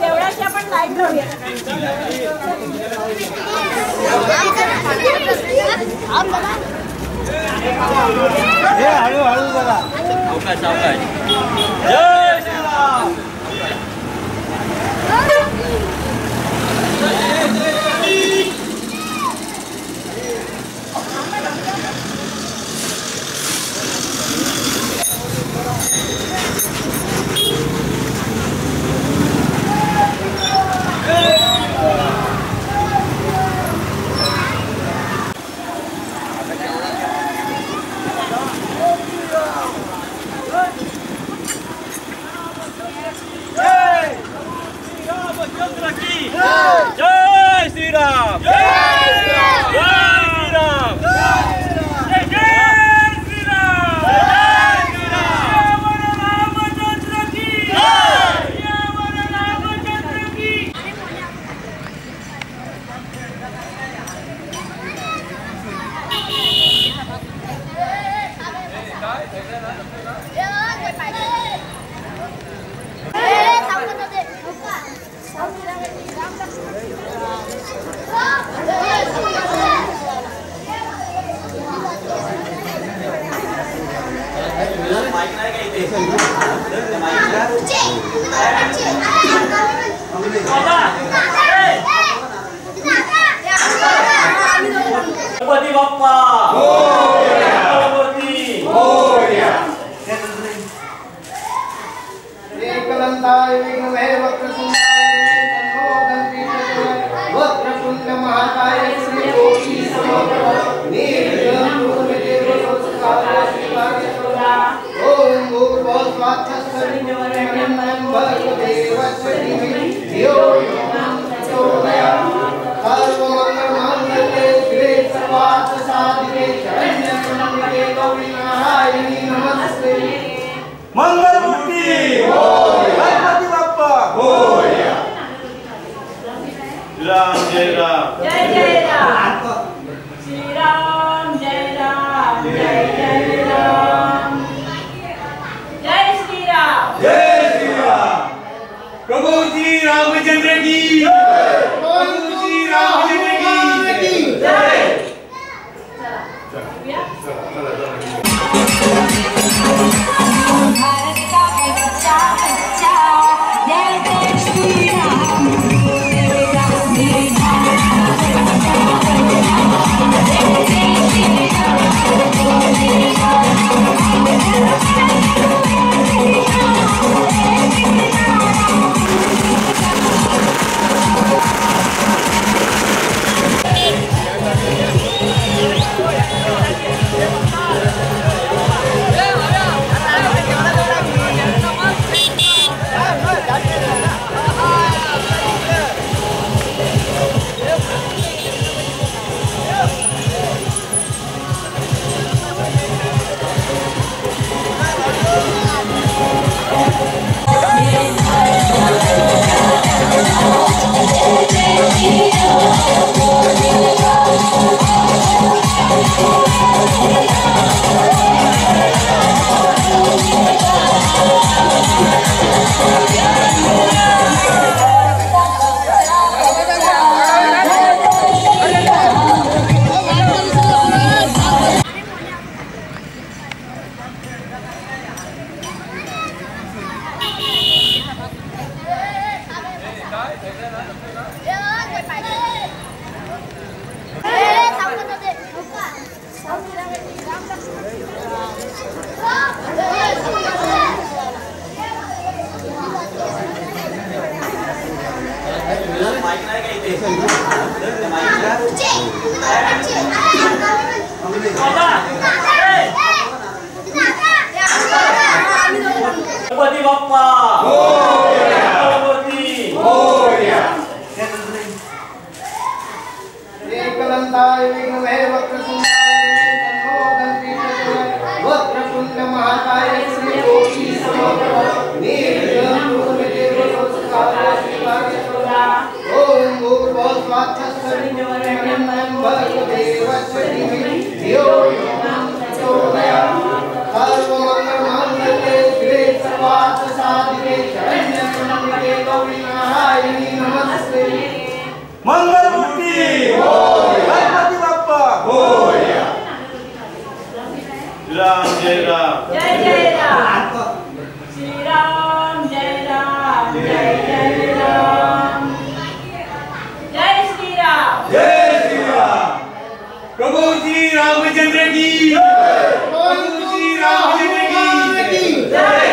देवळाची आपण लाईट लावूया. हळू हळू बघा. सावकाश सावकाश. जय श्रीराम. जय श्रीराम. गणपती बाप्पा एकलंताय विघ्नमे वक्रतुंड महाकाय श्री योगी समप्रभ निर्विघ्नं कुरु मे देव सर्वकार्येषु सर्वदा. ओम भूर्भुवस्सुवः भर्गो देवस्य धीमहि धियो यो नः प्रचोदयात्. सर्वमंगलमांगल्ये शिवे सर्वार्थसाधिके शरण्ये त्र्यंबके गौरी नारायणी नमस्ते. मंगलमूर्ती गणपती बाप्पा जय राम जय राम जय जय राम. श्री राम जय राम जय जय राम. जय श्री राम. जय श्री राम. प्रभु श्री रामचंद्र की प्रभु श्री रामचंद्र की जय. गणपती बाप्पा एकलंताय विघ्नमे वक्रतुंड महाकाय श्री योगी समप्रभ निर्विघ्नं कुरु मे देव सर्वकार्येषु सर्वदा. ओम मंगलमूर्ती गणपती बाप्पा मोरया. राम जय राम जय जय राम. श्री राम जय राम जय जय राम. जय श्री राम. जय श्री राम. प्रभु श्री रामचंद्र की प्रभु श्री रामचंद्र की जय.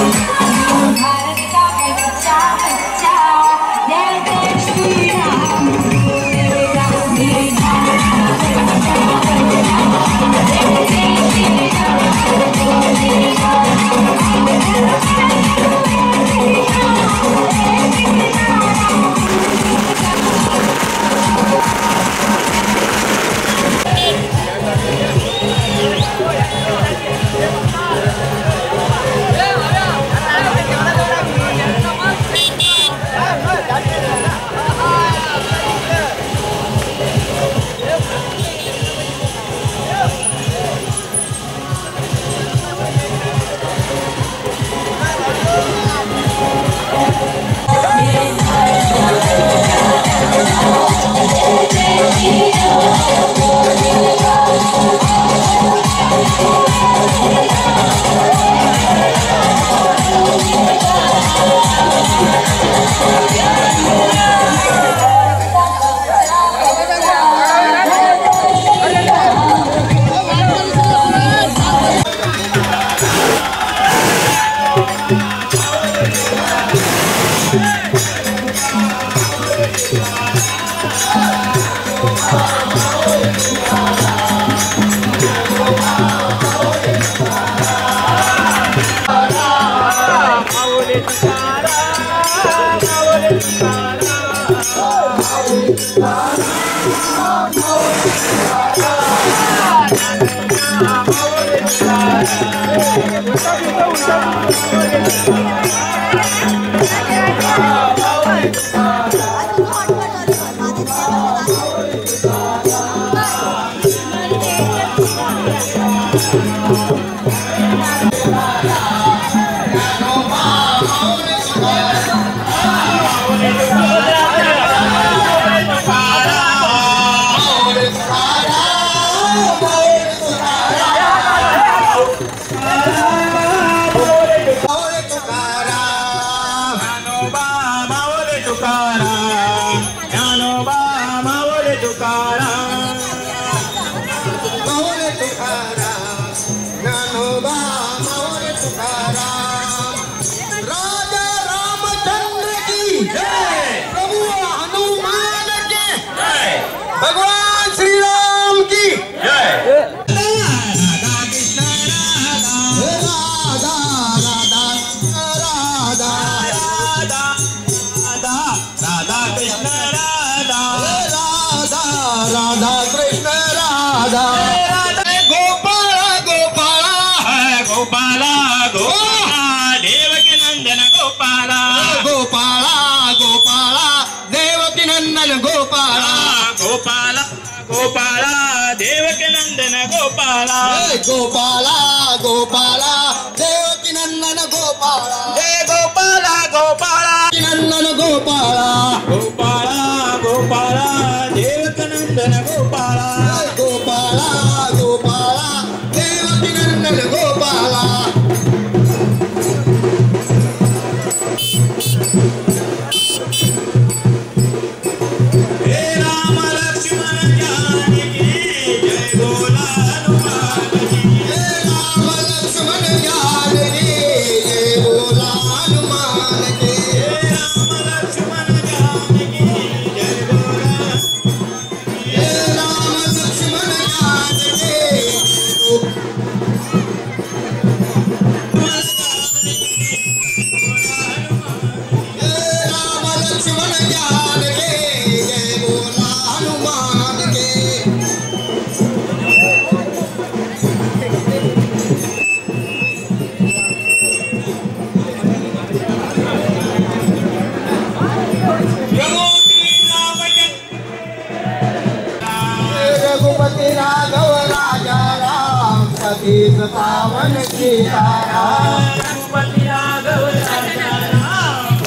भारत का बच्चा बच्चा जय जय श्री राम मेरे राम मेरे राम जय जय श्री राम मेरे राम भगवान श्री राम की जय. राधा कृष्ण राधा गोपाला गोपाला है गोपाला गोपाला देवकी नंदन गोपाला गोपाला गोपाला देवकी नंदन गोपाला गोपाला गोपाला देवकी नंदन गोपाला गोपाला गोपाला देवकी नंदन गोपाला जय गोपाला गोपाला नंदन गोपाला गोपाला गोपाला देवकी नंदन गोपाला गोपाला गोपाला देवकी नंदन गोपाला. पावन सीताराम रघुपति राघव राजा राम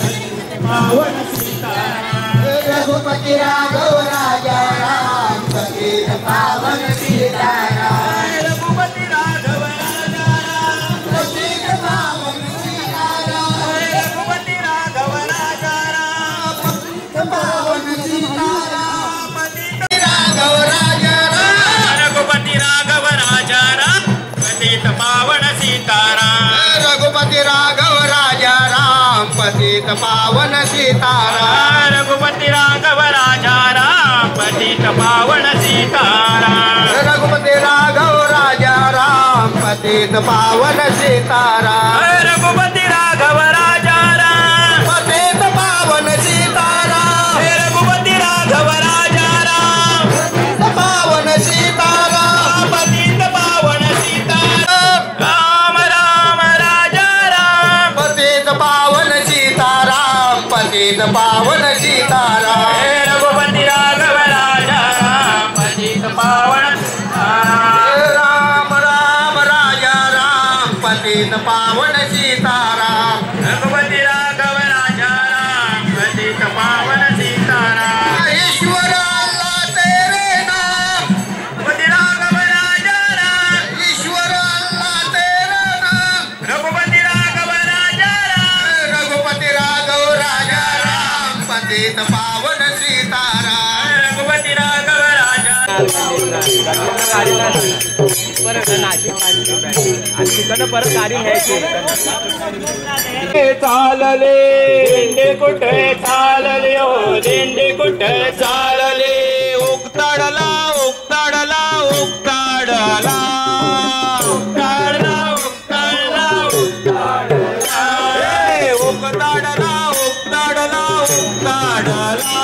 पावन सीताराम रघुपति राघव राजा राम पतित पावन सीताराम रघुपति राघव राजा राम पतित पावन सीताराम रघुपति राघव राजा राम पावन सीताराम राघव राजा राम रघुपति राघव राजा राम पतित पावन सीताराम रघुपति राघव राजा राम पतित पावन सीताराम रघुपति राघव राजा राम पतित पावन सीताराम रघुपति राघव राजा राम पतित पावन सीताराम रघुपति राघव राजा राम पतित पावन सीताराम रघुपति राघव राजा राम पावन सीताराम पतित पावन सीताराम राम राम राजा राम पतित पावन सीताराम पतित पावन सीताराम रघुपति राघव राजा राम पतित पावन सीताराम राम राम राजा राम पतित पावन सीताराम रघुपति राघव राजा राम पतित पावन सीताराम ईश्वर अल्लाह तेरे नाम रघुपति राघव राजा राम ईश्वर अल्लाह तेरे नाम रघुपति राघव राजा राम रघुपति राघव राजा राम पतित पावन सीताराम रघुपति राघव राजा चालले दिंडे कुठे चालले ओ दिंडे कुठे चालले उक्ताडला उक्ताडला उक्ताडला उक्ताडला उक्ताडला उक्ताडला उक्ताडला उक्ताडला उक्ताडला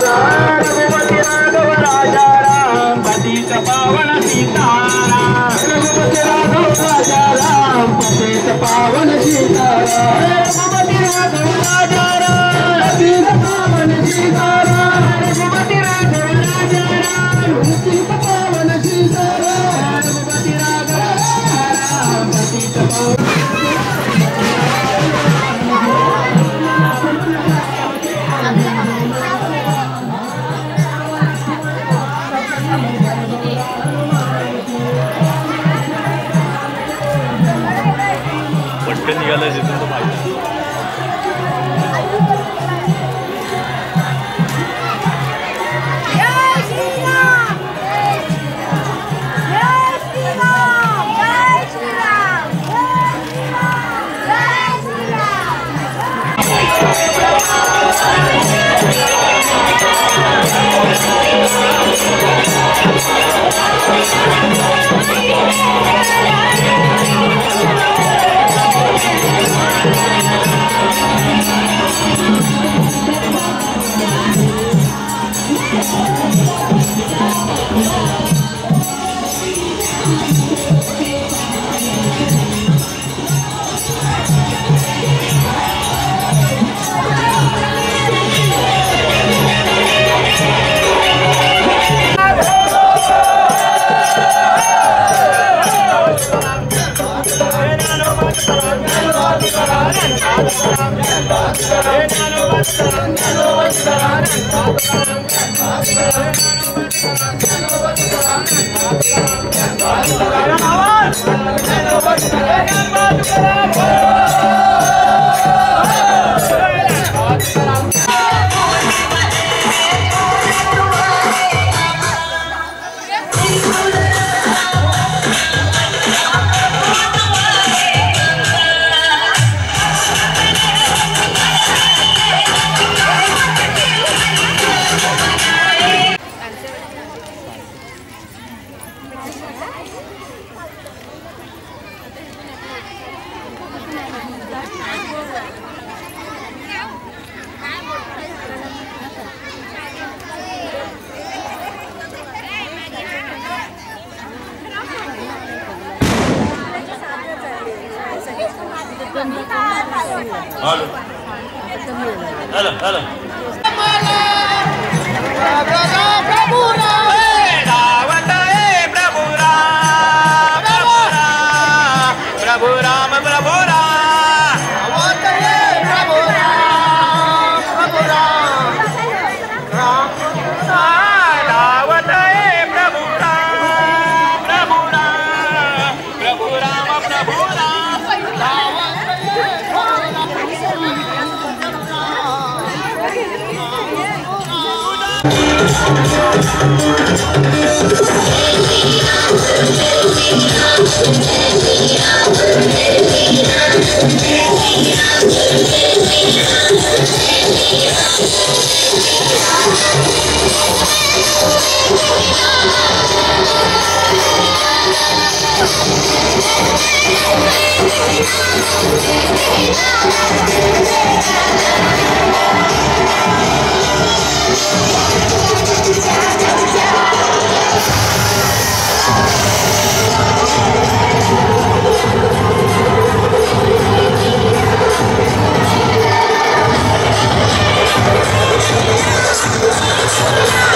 रघुपति राघव राजा राम पतित पावन सीताराम रघुपति राघव राजा राम पतित पावन सीताराम रघुपति राघव राजा राम पतित पावन सीताराम रघुपति राघव राजा राम पतित पावन सीताराम रघुपति राघव राम पतित पावन पटकन निघाला जिथून तो पाहिजे Yeah.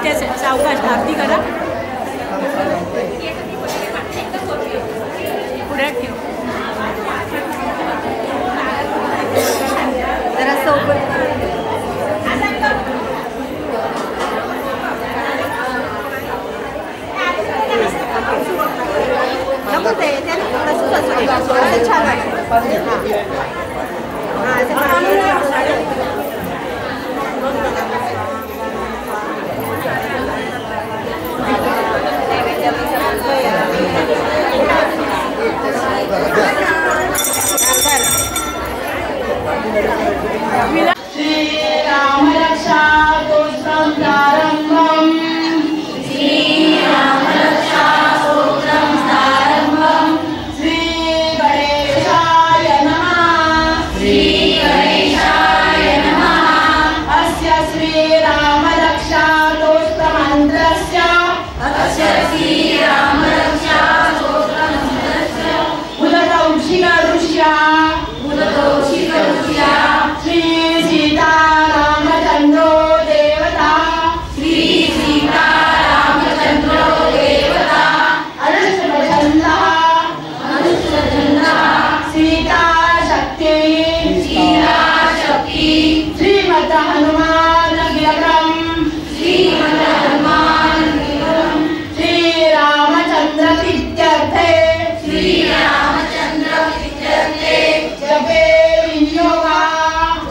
इथे सावकाश आरती करा. पुढे ठेव जरा सोबत. नको ते तसंच असं छान वाटतं. श्रीराम रक्षा स्तोत्रं प्रारम्भम्. श्रीराम रक्षा स्तोत्रं प्रारम्भम्. श्री गणेशाय नमः. श्री गणेशाय नमः. अस्य श्रीराम रक्षा स्तोत्रमन्त्रस्य अस्य श्रीराम रक्षा स्तोत्रमन्त्रस्य उदतौषिकऋष्या श्री सीतारामचन्द्रो देवता. श्री सीतारामचन्द्रो देवता. अनुष्टुभचन्द्रः सीता शक्ति श्रीमद् हनुमान गिरकम्. श्रीरामचन्द्र प्रीत्यर्थे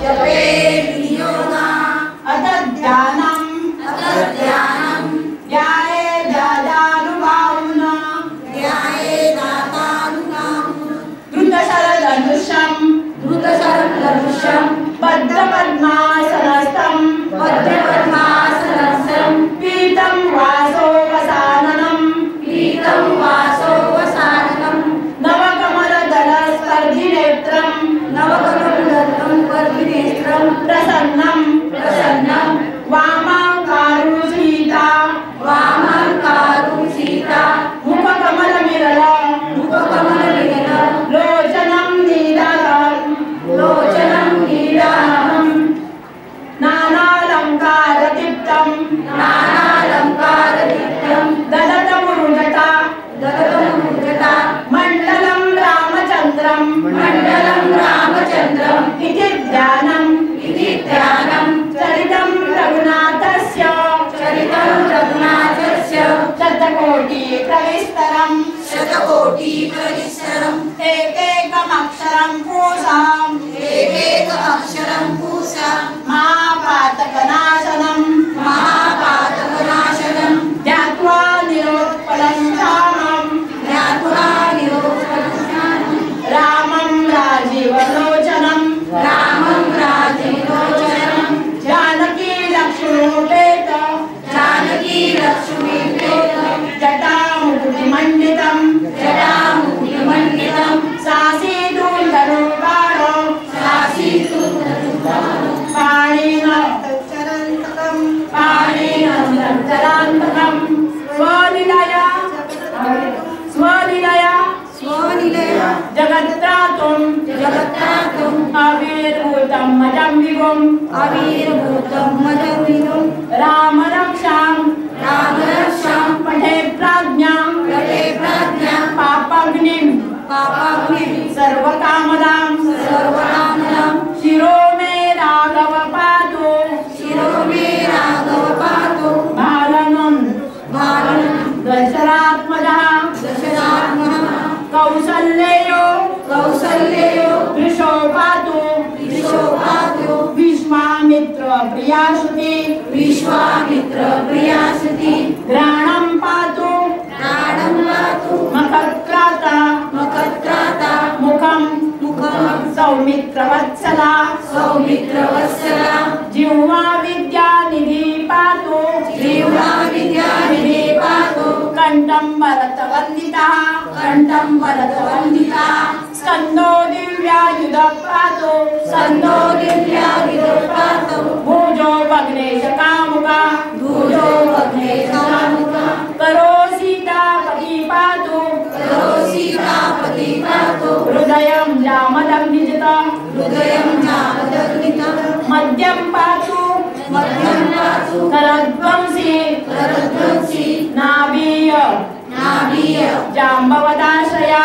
जपे विनियोगा अतध्यानम् ध्याये दादानुभावुना द्रुतशरधनुषम् बद्धपद्मासनस्थम् पीतं वासोपसाननम् नवकमलदलस्पर्धिनेत्रम् प्रसन्नं वामाङ्कारू सीता मुखकमलमिरल लोचनं नीलाम् नानालङ्कारदीप्तं दलतमुरुजटा मण्डलं रामचन्द्रम् इति ध्यानम् चरितं रघुनाथस्य शतकोटि प्रविस्तरम् एकैकमक्षरं पूषाम् महापातकनाशनम् ध्यात्वा निरोत्पलं रामं राजीवलोचनं जानकी लक्ष्मीपेत जटामुकुटिमण्डितं सासीदून्दरूपाणो पाणिनन्तकं स्वलीलया जगत्त्रातुं आविर्भूतं मजं विभुं रामरक्षां पठे प्राज्ञां पापाग्निं सर्वकामदां शिरो मे राघव पातु भालनं दशरात्मजः कौसल्येयो वृषो पातु विश्वामित्र प्रियासुति घ्राणं पातु मखत्राता मुखं सौमित्रवत्सला जिह्वा विद्यानिधि पातु कंठं भरतवन्दिता स्कन्दो दिव्यायुध पातु भुजो भग्नेश कामुका करो सीतापति पातु हृदयं जामदग्निजित मध्यं पातु करध्वंसी जांबवदाश्रया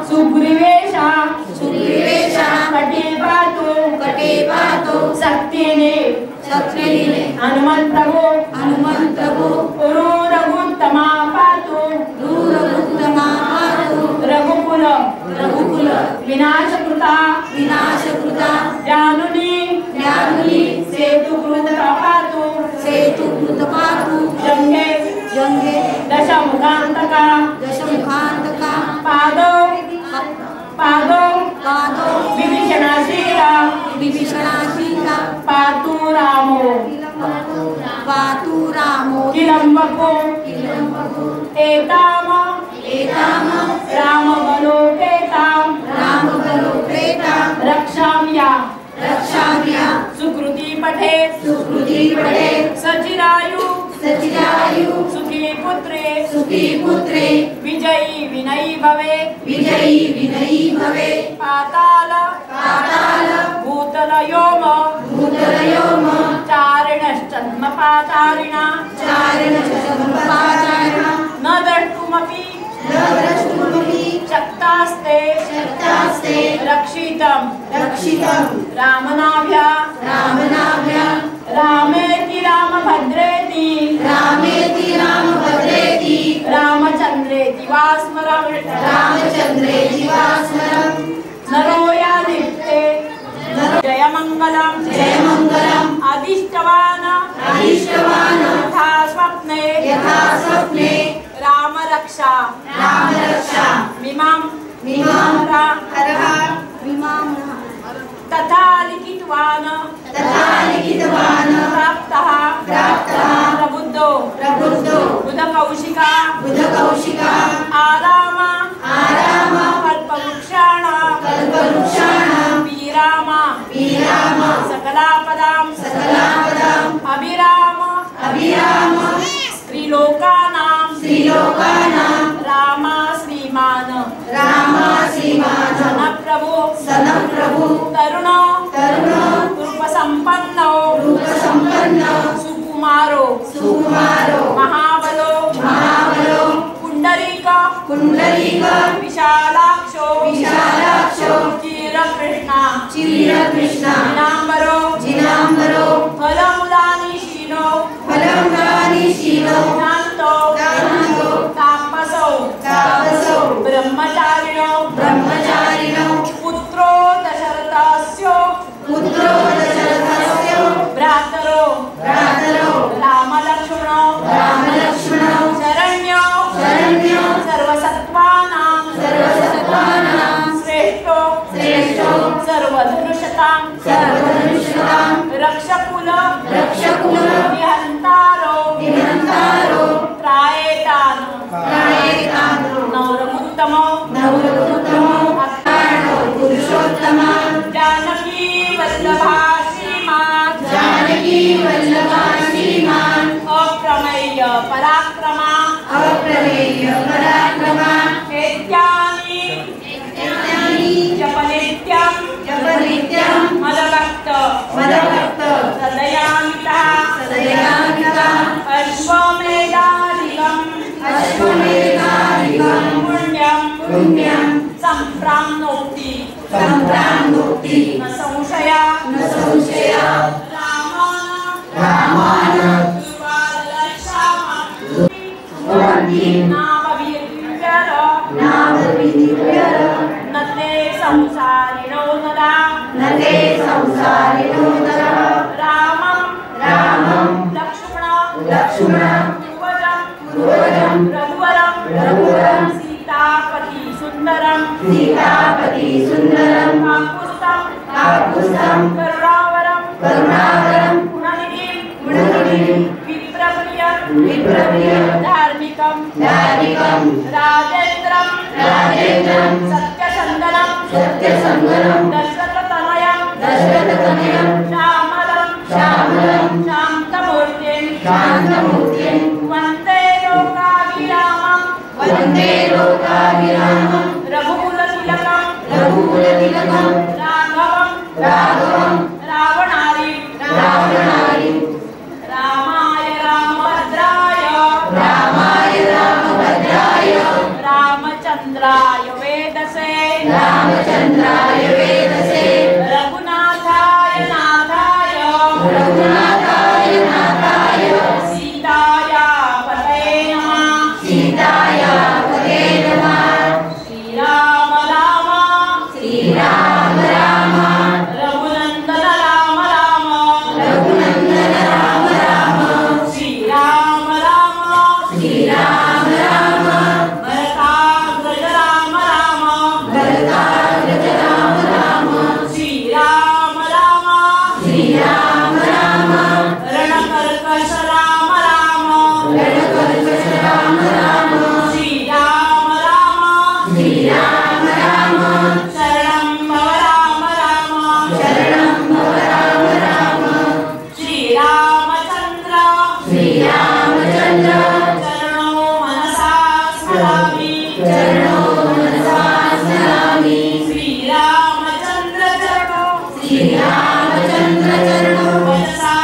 सुग्रीवेशा कटे पातो शक्तीने हनुमंत प्रभु रघुत्तमा पातो रघुकुल विनाशकृता जानुनी सेतुकृत पातु जंगे दशमुखांतका पादो विभीषणाशीला पातु रामो किलंबको एताम रामबलोपेताम रक्षाम्या सुकृति पठे सचिरायु सुखी पुत्रे विजयी विनयी भवे पाताल भूतल योम चारिणश्चन्म पातारिणा न द्रष्टुमपि शक्तास्ते रक्षितं रामनाभ्या रामेति रामभद्रेति रामचन्द्रेति वा स्मरं नरो यादित्ये जयमङ्गलं अधिष्ठवान् यथा स्वप्ने राम रक्षा मिमां तथा लिखितवान् प्राप्तः प्रबुद्धो बुधकौशिका आराम कल्पवृक्षाणां विराम सकलापदां अभिराम त्रिलोकानां रामा श्रीमान सनप्रभु तरुणो रूपसम्पन्नो सुकुमारो महाबलो पुंडरीक विशालाक्षो चिरकृष्णा जिनाम्बरो फलमुलानि शीनो शान्तो तापसो ब्रह्मचारिणो पुत्रो दशरथस्य भ्रातरो रामलक्ष्मणो शरण्यो सर्वसत्त्वानां श्रेष्ठो सर्वधनुषतां रक्षकुल विहन्तारो त्रायेतान् नवरमुत्तमो पुरुषोत्तमा जानकी वल्लभा श्रीमान् अप्रमेय पराक्रमा हेत्यानि जपनित्यं मदभक्त सदयामितः अश्वमेधादिकं पुण्यं सम्प्राप्नोति न संशया रामान नते संसारिणो नरा रामं लक्ष्मण रघुवरं सीतापति सुंदरं काकुत्स्थं करुणावरं गुणनिधिं विप्रप्रिय धार्मिकं राजेन्द्रं सत्यसंदनं दशरथतनयं श्यामलं शान्तमूर्तिं वन्दे लोकाभिरामं रघुकुलतिलकं राघवं रावणारि रामाय रामभद्राय रामचंद्राय वेदसे रामचंद्राय वेदसे रघुनाथाय नाथाय रघुनाथाय नाथाय सीताया पतये नमः सीताय पते नमः श्रीराम राम श्रीराम राम रघुनंदन राम राम रघुनंदन राम राम श्रीराम राम श्रीराम राम भरताग्रज राम राम भरताग्रज राम राम श्रीराम राम श्रीराम राम रणकर्कश राम राम रणकर्कश राम राम श्रीराम राम श्रीराम राम शरणं भव राम राम शरणं भव राम राम श्रीरामचंद्र श्रीरामचंद्र चरणो मनसा स्मरामि चरणो मनसा स्मरामि श्रीरामचंद्र चरणो श्रीरामचंद्र चरणो वचसा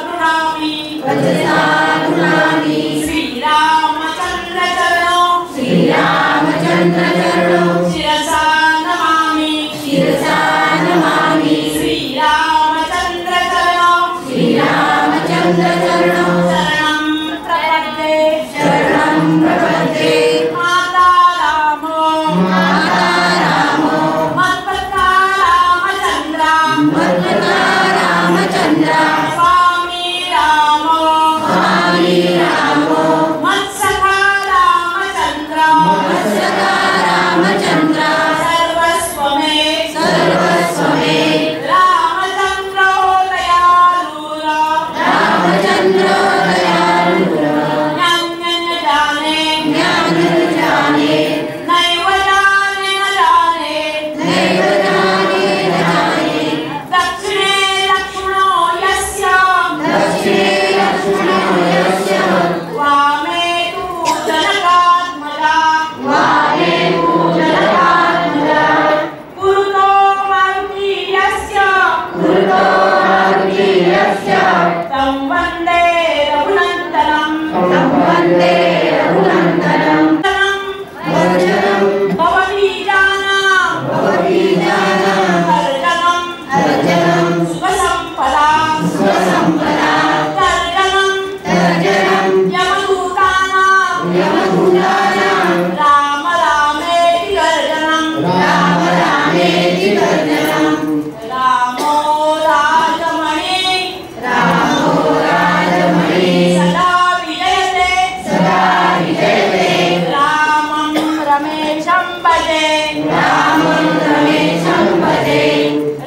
गृह्णामि वचसा गृह्णामि श्रीरामचंद्र चरणो श्रीरामचंद्र चरणो शिरसा नमामि शिरसा नमामि श्रीरामचंद्र चरणो श्रीरामचंद्र चरणो शरणं प्रपद्ये शरणं प्रपद्ये माता रामो माता रामो मत्पता रामचंद्र मत्पता रामचंद्र स्वामी रामो स्वामी रामो मत्सखा रामचंद्र मत्सखा रामचंद्र सर्वस्व मे सर्वस्व मे रामचंद्रो दयालुरा रामचंद्र दयालुरा ज्ञान जाने ज्ञान जाने नैव जाने न जाने नैव जाने न जाने दक्षिणे लक्ष्मणो यस्य दक्षिणे लक्ष्मणो यस्य वामे तु जनकात्मजा वामे पूजनकात्मजा पुरुतो मारुति यस्य कुरुतो मारुति यस्य तं वन्दे रघुनन्दनं तं वन्दे रघुनन्दनं वर्जनं भवबीजानां भवबीजानां अर्जनं अर्जनं सुखसम्पदां स्वसम्पदा तर्जनं तर्जनं यमदूतानां यमदूतानां राम रामेति गर्जनं राम रामेति गर्जनं रामो राजमणि रामो राजमणि सदा विजयते सदा विजयते रामं रमेशं भजे रामं रमेशं भजे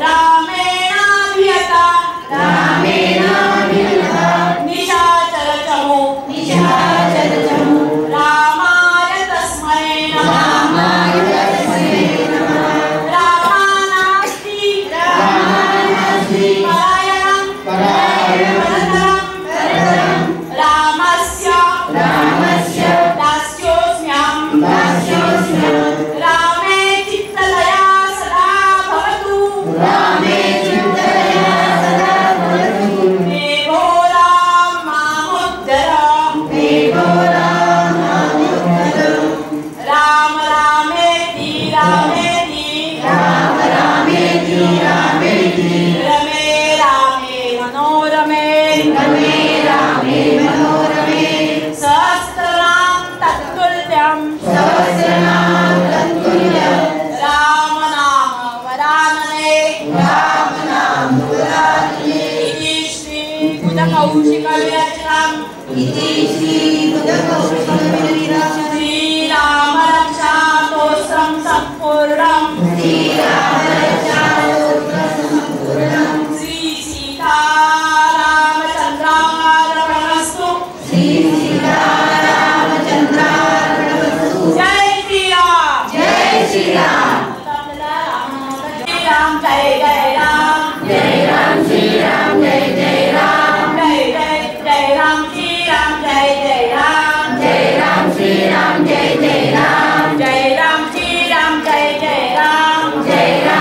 रामेणाभियता रामेणाभिनता निशाचरचमु निशाचरचमु रामाय तस्मै नमः रामाय तस्मै नमः रामानास्ति रामानास्ति परायणं परायणं परतरं रामस्य रामस्य दास्योऽस्म्यहं दास्योऽस्म्यहं रामे चित्तदया सदा भवतु रामे चित्तदया सदा भवतु देवो राम मामुद्धर देवो रामामुद्धर राम रामेति रामेति राम रामेति रामेति रमे रामे मनोरमे रमे रामे मनोरमे सहस्रनाम तत्तुल्यं सहस्रनाम तत्तुल्यं राम नाम वरानने राम नाम वरानने इति श्री बुधकौशिकविरचितम् इति श्री बुधकौशिकविरचितं श्रीराम रक्षास्तोत्रं सम्पूर्णं श्रीरामरक्षास्तोत्रसम्पूर्णं श्री सीतारामचन्द्रार्पणमस्तु श्री सीतारामचन्द्रार्पणमस्तु जय श्रीराम जय श्रीराम श्रीराम जय जय राम जय राम श्रीराम जय जय राम जय जय जय राम श्रीराम जय जय राम जय राम श्रीराम जय जय राम जय राम श्रीराम जय जय राम जय राम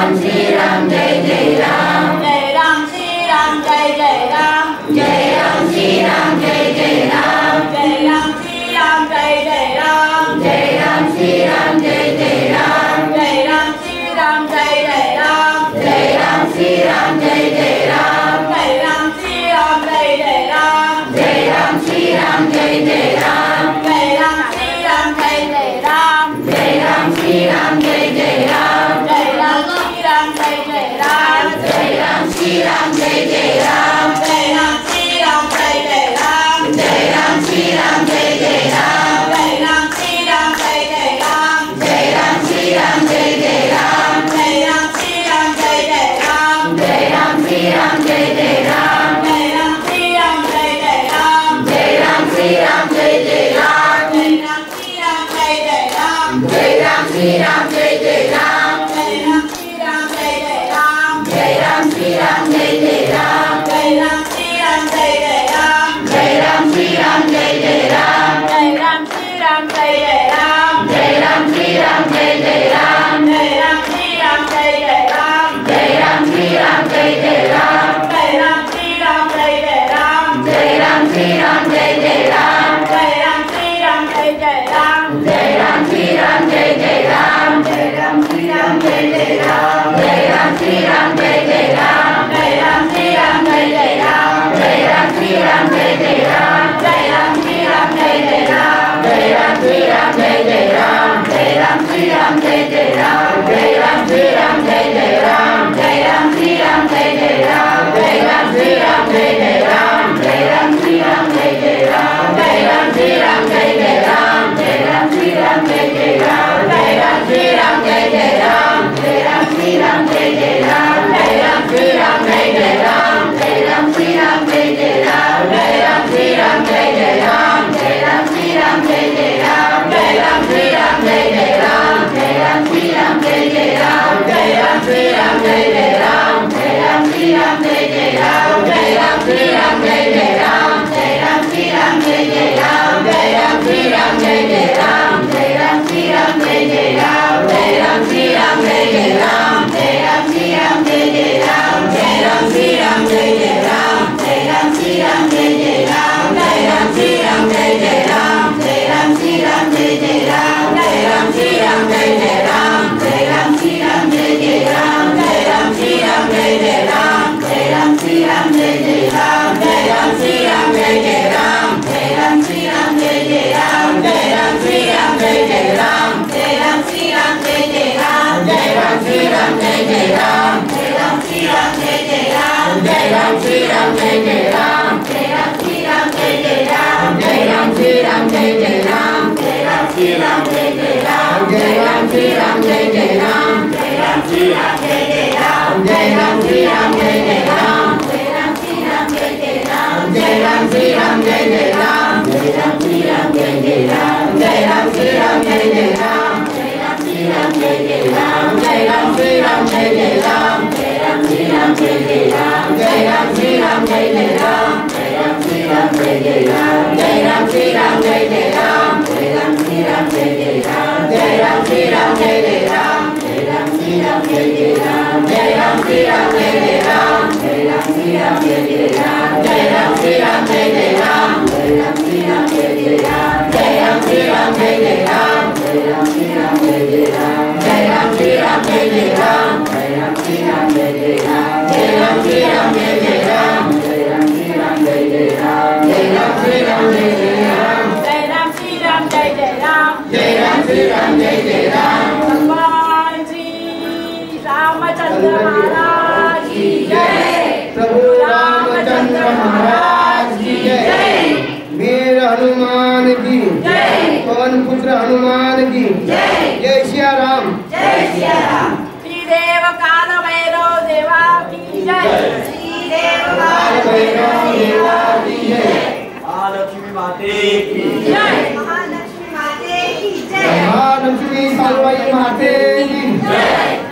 महाराज की जय। प्रभु रामचंद्र महाराज की जय। वीर हनुमान की जय। पवन पुत्र हनुमान की जय। जय सिया राम। जय सिया राम। श्रीदेव काल भैरव देवा की जय। श्रीदेव काल भैरव देवा की जय। महालक्ष्मी माते की जय। महालक्ष्मी माते की जय। महालक्ष्मी सालवाई माते की जय।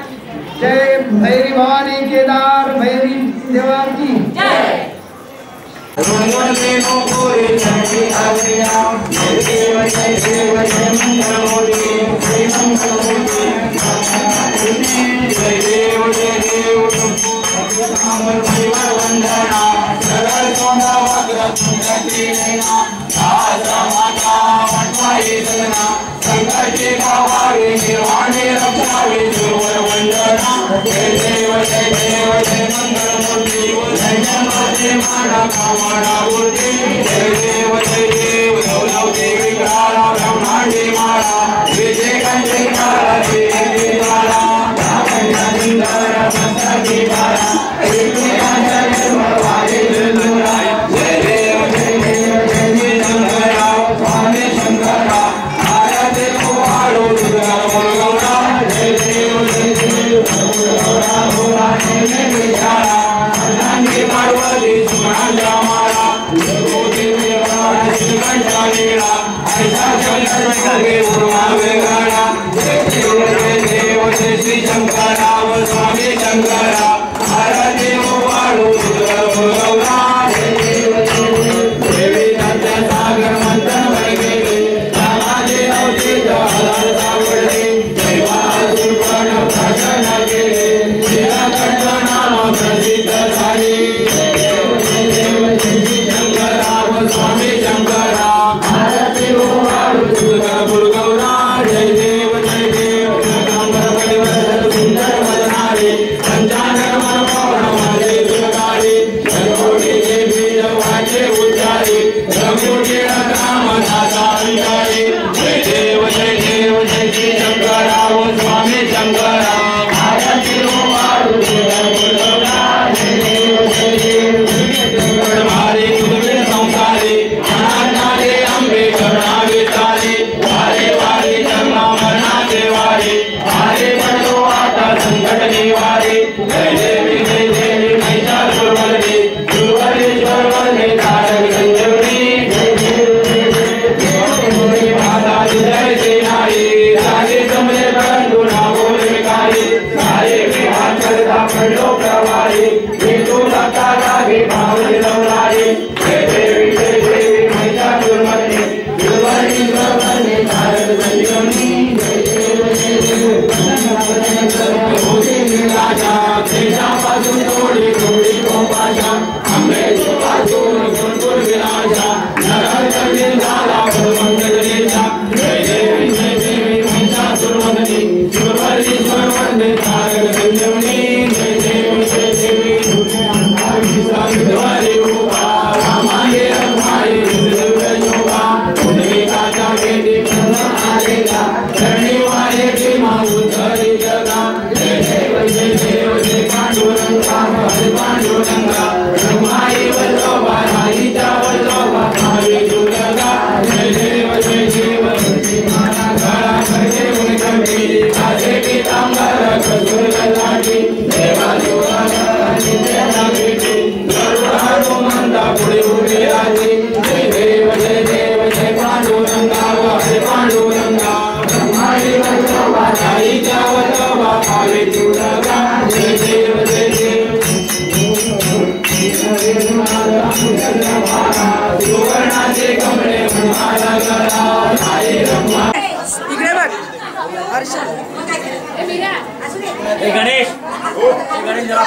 जय भैरी भवानी केदार भैरी देवा की जय। गणेश जरा